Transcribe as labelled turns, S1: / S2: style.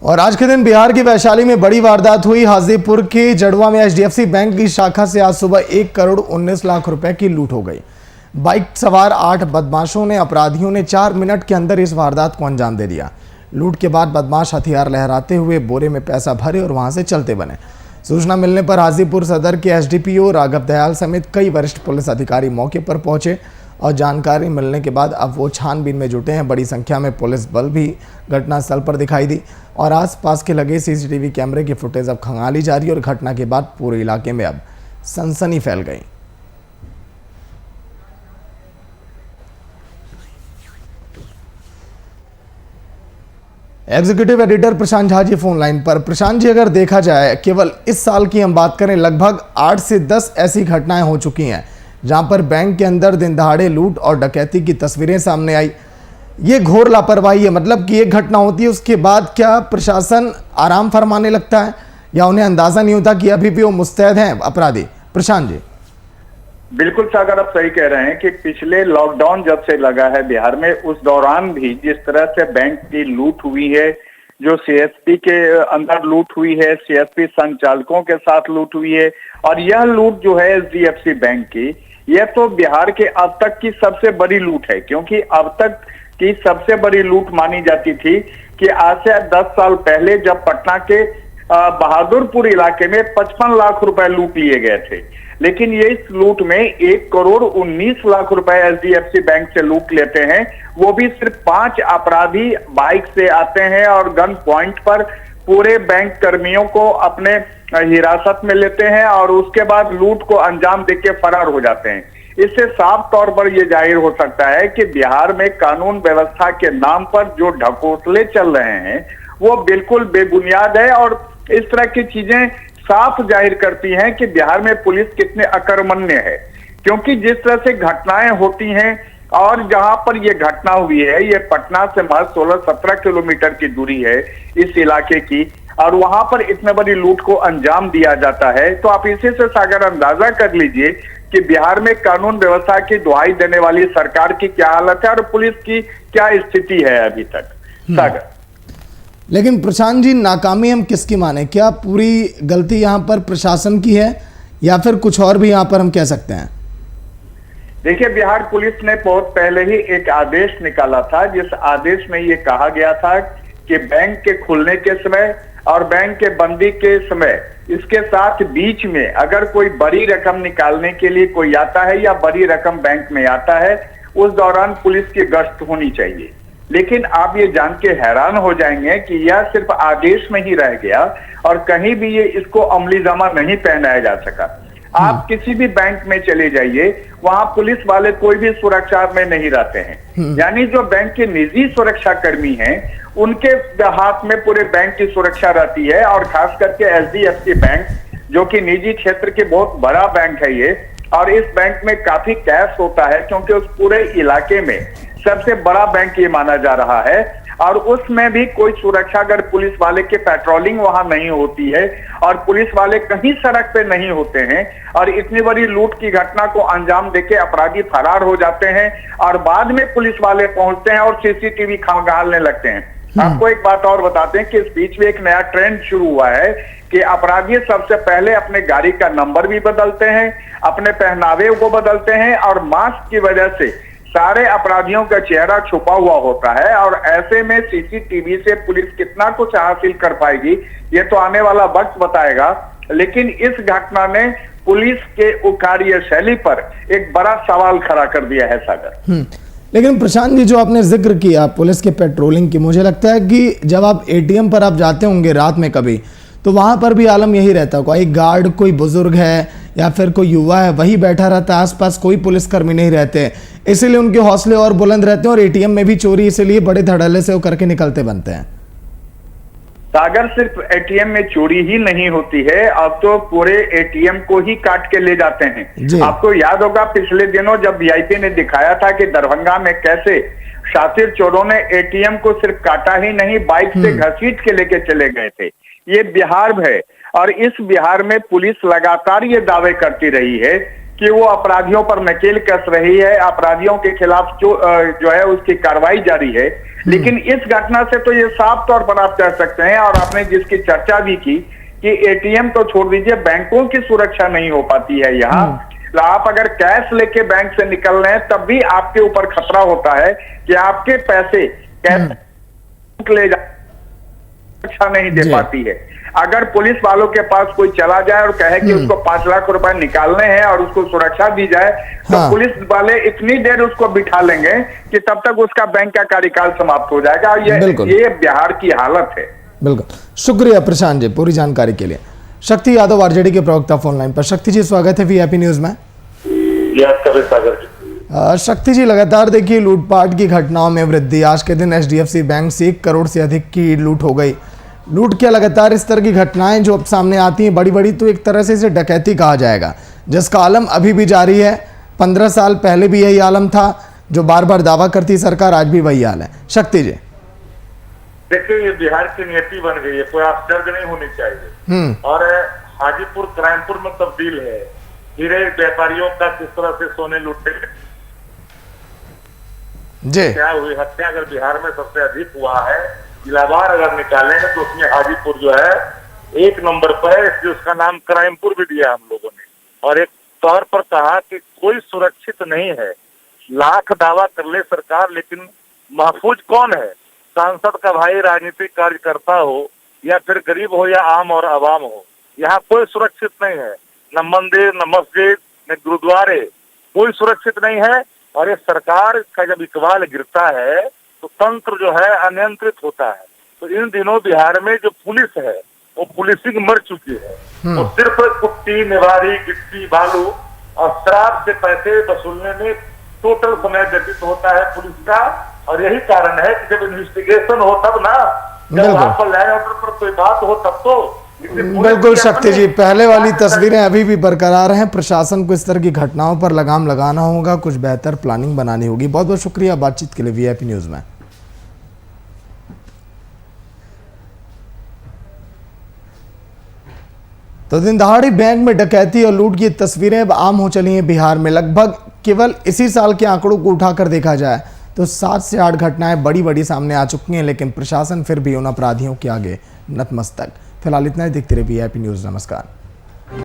S1: और आज के दिन बिहार की वैशाली में बड़ी वारदात हुई। हाजीपुर के जड़वा में एचडीएफसी बैंक की शाखा से आज सुबह 1 करोड़ 19 लाख रुपए की लूट हो गई। बाइक सवार 8 बदमाशों ने अपराधियों ने 4 मिनट के अंदर इस वारदात को अंजाम दे दिया। लूट के बाद बदमाश हथियार लहराते हुए बोरे में पैसा भरे और वहां से चलते बने। सूचना मिलने पर हाजीपुर सदर के एसडीपीओ राघव दयाल समेत कई वरिष्ठ पुलिस अधिकारी मौके पर पहुंचे और जानकारी मिलने के बाद अब वो छानबीन में जुटे हैं। बड़ी संख्या में पुलिस बल भी घटनास्थल पर दिखाई दी और आसपास के लगे सीसीटीवी कैमरे की फुटेज अब खंगाली जा रही है और घटना के बाद पूरे इलाके में अब सनसनी फैल गई। एग्जीक्यूटिव एडिटर प्रशांत झा जी फोन लाइन पर। प्रशांत जी, अगर देखा जाए केवल इस साल की हम बात करें, लगभग 8 से 10 ऐसी घटनाएं हो चुकी हैं जहां पर बैंक के अंदर दिन दहाड़े लूट और डकैती की तस्वीरें सामने आई। ये घोर लापरवाही है। मतलब कि एक घटना होती है, उसके बाद क्या प्रशासन आराम फरमाने लगता है या उन्हें अंदाजा नहीं होता कि अभी भी वो मुस्तैद हैं अपराधी? प्रशांत जी।
S2: बिल्कुल सागर, आप सही कह रहे हैं कि पिछले लॉकडाउन जब से लगा है बिहार में, उस दौरान भी जिस तरह से बैंक की लूट हुई है, जो सीएसपी के अंदर लूट हुई है, सीएसपी संचालकों के साथ लूट हुई है, और यह लूट जो है एचडीएफसी बैंक की, यह तो बिहार के अब तक की सबसे बड़ी लूट है। क्योंकि अब तक की सबसे बड़ी लूट मानी जाती थी कि आज से 10 साल पहले जब पटना के बहादुरपुर इलाके में 55 लाख रुपए लूट लिए गए थे, लेकिन ये इस लूट में 1 करोड़ 19 लाख रुपए एचडीएफसी बैंक से लूट लेते हैं। वो भी सिर्फ 5 अपराधी बाइक से आते हैं और गन पॉइंट पर पूरे बैंक कर्मियों को अपने हिरासत में लेते हैं और उसके बाद लूट को अंजाम देके फरार हो जाते हैं। इससे साफ तौर पर यह जाहिर हो सकता है कि बिहार में कानून व्यवस्था के नाम पर जो ढकोसले चल रहे हैं वो बिल्कुल बेबुनियाद है और इस तरह की चीजें साफ जाहिर करती हैं कि बिहार में पुलिस कितने अकर्मण्य है। क्योंकि जिस तरह से घटनाएं होती हैं और जहां पर यह घटना हुई है, ये पटना से महज 16-17 किलोमीटर की दूरी है इस इलाके की, और वहां पर इतने बड़ी लूट को अंजाम दिया जाता है, तो आप इसी से सागर अंदाजा कर लीजिए कि बिहार में कानून व्यवस्था की दुहाई देने वाली सरकार की क्या हालत है और पुलिस की क्या स्थिति है अभी तक। सागर,
S1: लेकिन प्रशांत जी, नाकामी हम किसकी माने? क्या पूरी गलती यहाँ पर प्रशासन की है या फिर कुछ और भी यहाँ पर हम कह सकते हैं?
S2: देखिए, बिहार पुलिस ने बहुत पहले ही एक आदेश निकाला था, जिस आदेश में ये कहा गया था कि बैंक के खुलने के समय और बैंक के बंदी के समय, इसके साथ बीच में अगर कोई बड़ी रकम निकालने के लिए कोई आता है या बड़ी रकम बैंक में आता है, उस दौरान पुलिस की गश्त होनी चाहिए। लेकिन आप ये जान के हैरान हो जाएंगे कि यह सिर्फ आदेश में ही रह गया और कहीं भी ये इसको अमली जामा नहीं पहनाया जा सका। आप किसी भी बैंक में चले जाइए, वहां पुलिस वाले कोई भी सुरक्षा में नहीं रहते हैं। यानी जो बैंक के निजी सुरक्षा कर्मी हैं, उनके हाथ में पूरे बैंक की सुरक्षा रहती है। और खास करके एचडीएफसी बैंक, जो कि निजी क्षेत्र के बहुत बड़ा बैंक है ये, और इस बैंक में काफी कैश होता है क्योंकि उस पूरे इलाके में सबसे बड़ा बैंक ये माना जा रहा है। और उसमें भी कोई सुरक्षा, अगर पुलिस वाले के पेट्रोलिंग वहां नहीं होती है और पुलिस वाले कहीं सड़क पे नहीं होते हैं और इतनी बड़ी लूट की घटना को अंजाम देके अपराधी फरार हो जाते हैं और बाद में पुलिस वाले पहुंचते हैं और सीसीटीवी खंगालने लगते हैं। आपको एक बात और बताते हैं कि इस बीच में एक नया ट्रेंड शुरू हुआ है कि अपराधी सबसे पहले अपने गाड़ी का नंबर भी बदलते हैं, अपने पहनावे को बदलते हैं और मास्क की वजह से सारे अपराधियों का चेहरा छुपा हुआ होता है। और ऐसे में सीसीटीवी से पुलिस कितना कुछ हासिल कर पाएगी, ये तो आने वाला वक्त बताएगा। लेकिन इस घटना ने पुलिस के कार्यशैली पर एक बड़ा सवाल खड़ा कर दिया है सागर।
S1: लेकिन प्रशांत जी, जो आपने जिक्र किया पुलिस के पेट्रोलिंग की, मुझे लगता है कि जब आप एटीएम पर आप जाते होंगे रात में कभी, तो वहां पर भी आलम यही रहता होगा, एक गार्ड, कोई बुजुर्ग है या फिर कोई युवा है, वही बैठा रहता है, आसपास कोई पुलिसकर्मी नहीं रहते, इसीलिए उनके हौसले और बुलंद रहते हैं और एटीएम में भी चोरी इसलिए बड़े धड़ल्ले से वो करके निकलते बनते हैं।
S2: सागर, सिर्फ एटीएम में चोरी ही नहीं होती है, अब तो पूरे एटीएम को ही काट के ले जाते हैं। आपको याद होगा पिछले दिनों जब वीआईपी ने दिखाया था कि दरभंगा में कैसे शातिर चोरों ने एटीएम को सिर्फ काटा ही नहीं, बाइक से घसीट के लेके चले गए थे। ये बिहार है और इस बिहार में पुलिस लगातार ये दावे करती रही है कि वो अपराधियों पर नकेल कस रही है, अपराधियों के खिलाफ जो है उसकी कार्रवाई जारी है। लेकिन इस घटना से तो ये साफ तौर पर आप कह सकते हैं, और आपने जिसकी चर्चा भी की कि एटीएम तो छोड़ दीजिए, बैंकों की सुरक्षा नहीं हो पाती है यहाँ। आप अगर कैश लेके बैंक से निकल रहे हैं तब भी आपके ऊपर खतरा होता है कि आपके पैसे कैश ले जा, सुरक्षा नहीं दे पाती है। अगर पुलिस वालों के पास कोई चला जाए और कहे कि उसको 5 लाख रुपए निकालने हैं और उसको सुरक्षा दी जाए, तो पुलिस वाले इतनी देर उसको बिठा लेंगे कि तब तक उसका बैंक का कार्यकाल समाप्त हो जाएगा। ये बिहार की हालत है।
S1: बिल्कुल, शुक्रिया प्रशांत जी पूरी जानकारी के लिए। शक्ति यादव आरजेडी के प्रवक्ता फोन लाइन पर। शक्ति जी स्वागत है वीआईपी न्यूज में। शक्ति जी, लगातार देखिए लूटपाट की घटनाओं में वृद्धि। आज के दिन एचडीएफसी बैंक से 1 करोड़ से अधिक की लूट हो गई। लूट क्या लगातार इस तरह की घटनाएं जो अब सामने आती हैं बड़ी बड़ी, तो एक तरह से इसे डकैती कहा जाएगा, जिसका आलम अभी भी जारी है। 15 साल पहले भी यही आलम था, जो बार बार दावा करती सरकार, आज भी वही हाल है। शक्ति जी,
S3: देखिए ये बिहार की नीति बन गई है, कोई आश्चर्य नहीं होनी चाहिए। और हाजीपुर क्राइमपुर में तब्दील है। हीरे व्यापारियों का किस तरह से सोने लूटे
S1: जी,
S3: क्या हुई हत्या अगर बिहार में सबसे अधिक हुआ है, इलाहाबाद अगर निकालेंगे तो उसमें हाजीपुर जो है 1 नंबर पर है, इसलिए उसका नाम क्राइमपुर भी दिया हम लोगों ने। और एक तौर पर कहा कि कोई सुरक्षित नहीं है, लाख दावा कर ले सरकार, लेकिन महफूज कौन है? सांसद का भाई राजनीतिक कार्यकर्ता हो या फिर गरीब हो या आम और आवाम हो, यहाँ कोई सुरक्षित नहीं है। न मंदिर, न मस्जिद, न गुरुद्वारे, कोई सुरक्षित नहीं है। और ये सरकार का जब इकबाल गिरता है तो तंत्र जो है अनियंत्रित होता है। तो इन दिनों बिहार में जो पुलिस है वो पुलिसिंग मर चुकी है। वो सिर्फ कुट्टी, निवारी, गिट्टी, बालू और शराब से पैसे वसूलने में टोटल समय व्यतीत होता है पुलिस का। और यही कारण है कि जब इन्वेस्टिगेशन हो तब ना, जब वहां पर लैंड ऑर्डर पर कोई बात हो तब तो।
S1: बिल्कुल शक्ति जी, पहले वाली तस्वीरें अभी भी बरकरार हैं। प्रशासन को इस तरह की घटनाओं पर लगाम लगाना होगा, कुछ बेहतर प्लानिंग बनानी होगी। बहुत बहुत शुक्रिया बातचीत के लिए वीआईपी न्यूज में। तो दिन दहाड़ी बैंक में डकैती और लूट की तस्वीरें अब आम हो चली हैं बिहार में। लगभग केवल इसी साल के आंकड़ों को उठाकर देखा जाए तो 7 से 8 घटनाएं बड़ी बड़ी सामने आ चुकी हैं, लेकिन प्रशासन फिर भी उन अपराधियों के आगे नतमस्तक। फिलहाल इतना ही। देखते रहिए वीआईपी न्यूज। नमस्कार।